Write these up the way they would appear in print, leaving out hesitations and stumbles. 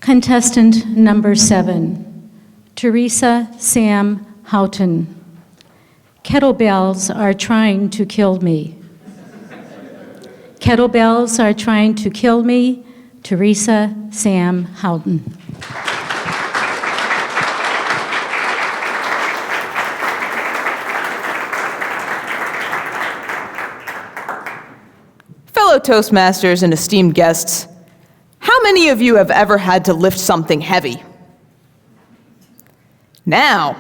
Contestant number 7, Theresa Sam Houghton. Kettlebells are trying to kill me. Kettlebells are trying to kill me, Theresa Sam Houghton. Fellow Toastmasters and esteemed guests, how many of you have ever had to lift something heavy? Now,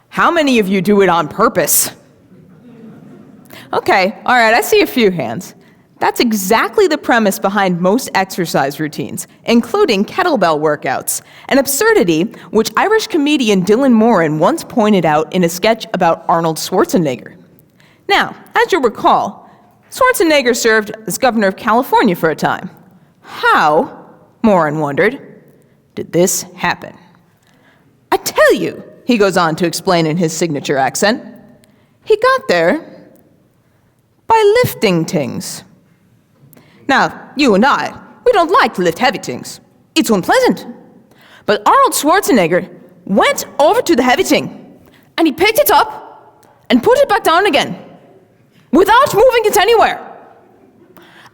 how many of you do it on purpose? Okay, all right, I see a few hands. That's exactly the premise behind most exercise routines, including kettlebell workouts, an absurdity which Irish comedian Dylan Moran once pointed out in a sketch about Arnold Schwarzenegger. Now, as you'll recall, Schwarzenegger served as governor of California for a time. How, Moran wondered, did this happen? I tell you, he goes on to explain in his signature accent, he got there by lifting things. Now, you and I, we don't like to lift heavy things. It's unpleasant. But Arnold Schwarzenegger went over to the heavy thing, and he picked it up and put it back down again, without moving it anywhere.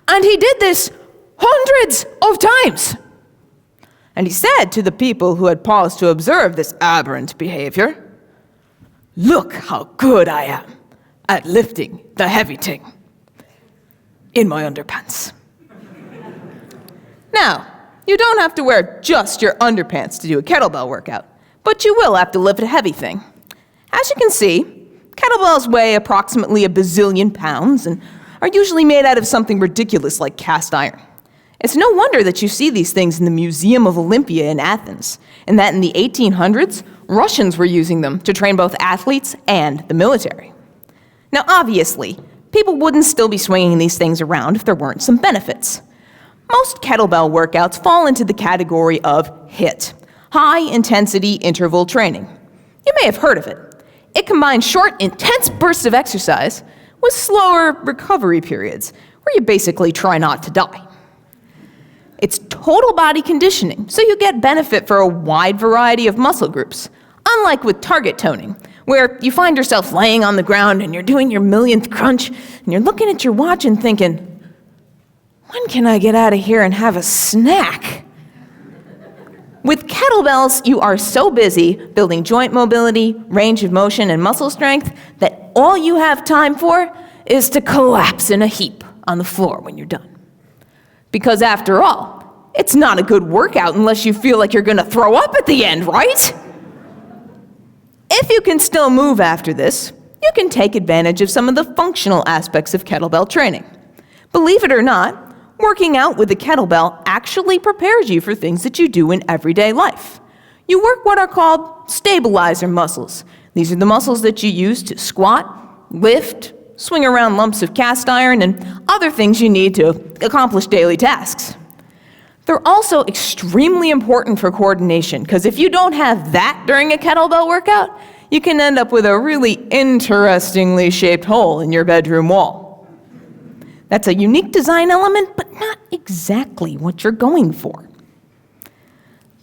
And he did this hundreds of times. And he said to the people who had paused to observe this aberrant behavior, "Look how good I am at lifting the heavy thing in my underpants." Now, you don't have to wear just your underpants to do a kettlebell workout, but you will have to lift a heavy thing. As you can see, kettlebells weigh approximately a bazillion pounds and are usually made out of something ridiculous like cast iron. It's no wonder that you see these things in the Museum of Olympia in Athens, and that in the 1800s, Russians were using them to train both athletes and the military. Now, obviously, people wouldn't still be swinging these things around if there weren't some benefits. Most kettlebell workouts fall into the category of HIIT, high-intensity interval training. You may have heard of it. It combines short, intense bursts of exercise with slower recovery periods, where you basically try not to die. It's total body conditioning, so you get benefit for a wide variety of muscle groups, unlike with target toning, where you find yourself laying on the ground and you're doing your millionth crunch, and you're looking at your watch and thinking, when can I get out of here and have a snack? With kettlebells, you are so busy building joint mobility, range of motion, and muscle strength that all you have time for is to collapse in a heap on the floor when you're done. Because after all, it's not a good workout unless you feel like you're gonna throw up at the end, right? If you can still move after this, you can take advantage of some of the functional aspects of kettlebell training. Believe it or not, working out with a kettlebell actually prepares you for things that you do in everyday life. You work what are called stabilizer muscles. These are the muscles that you use to squat, lift, swing around lumps of cast iron, and other things you need to accomplish daily tasks. They're also extremely important for coordination, because if you don't have that during a kettlebell workout, you can end up with a really interestingly shaped hole in your bedroom wall. That's a unique design element, but not exactly what you're going for.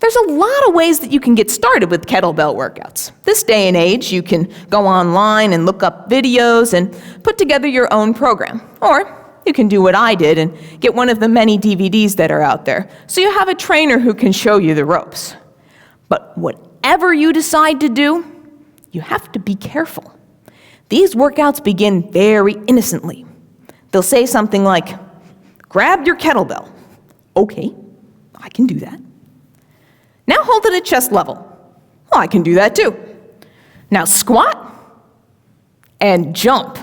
There's a lot of ways that you can get started with kettlebell workouts. This day and age, you can go online and look up videos and put together your own program. Or you can do what I did and get one of the many DVDs that are out there, so you have a trainer who can show you the ropes. But whatever you decide to do, you have to be careful. These workouts begin very innocently. They'll say something like, grab your kettlebell. Okay, I can do that. Now hold it at chest level. Well, I can do that too. Now squat and jump.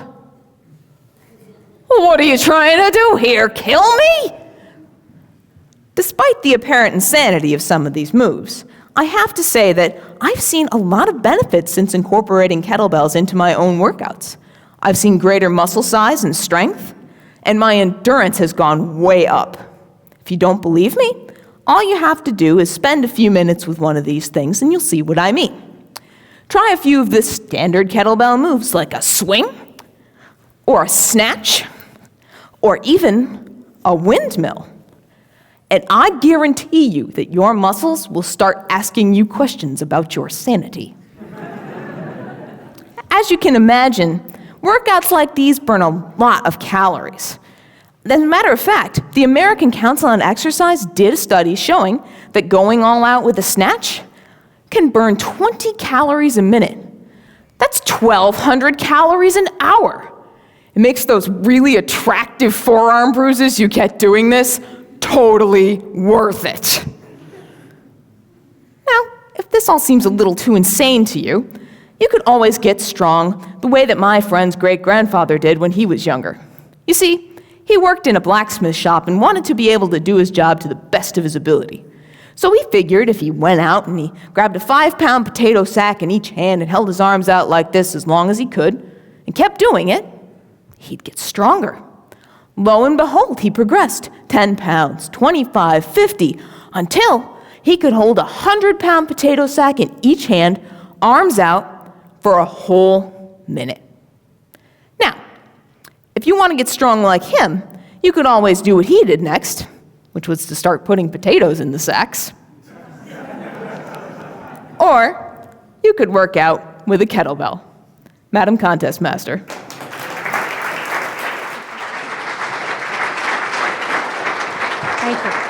What are you trying to do here? Kill me? Despite the apparent insanity of some of these moves, I have to say that I've seen a lot of benefits since incorporating kettlebells into my own workouts. I've seen greater muscle size and strength, and my endurance has gone way up. If you don't believe me, all you have to do is spend a few minutes with one of these things and you'll see what I mean. Try a few of the standard kettlebell moves like a swing, or a snatch, or even a windmill. And I guarantee you that your muscles will start asking you questions about your sanity. As you can imagine, workouts like these burn a lot of calories. As a matter of fact, the American Council on Exercise did a study showing that going all out with a snatch can burn 20 calories a minute. That's 1,200 calories an hour. It makes those really attractive forearm bruises you get doing this totally worth it. Now, if this all seems a little too insane to you, you could always get strong the way that my friend's great-grandfather did when he was younger. You see, he worked in a blacksmith shop and wanted to be able to do his job to the best of his ability. So he figured if he went out and he grabbed a 5-pound potato sack in each hand and held his arms out like this as long as he could, and kept doing it, he'd get stronger. Lo and behold, he progressed 10 pounds, 25, 50, until he could hold a 100-pound potato sack in each hand, arms out, for a whole minute. Now, if you want to get strong like him, you could always do what he did next, which was to start putting potatoes in the sacks. Or you could work out with a kettlebell. Madam Contest Master. Thank you.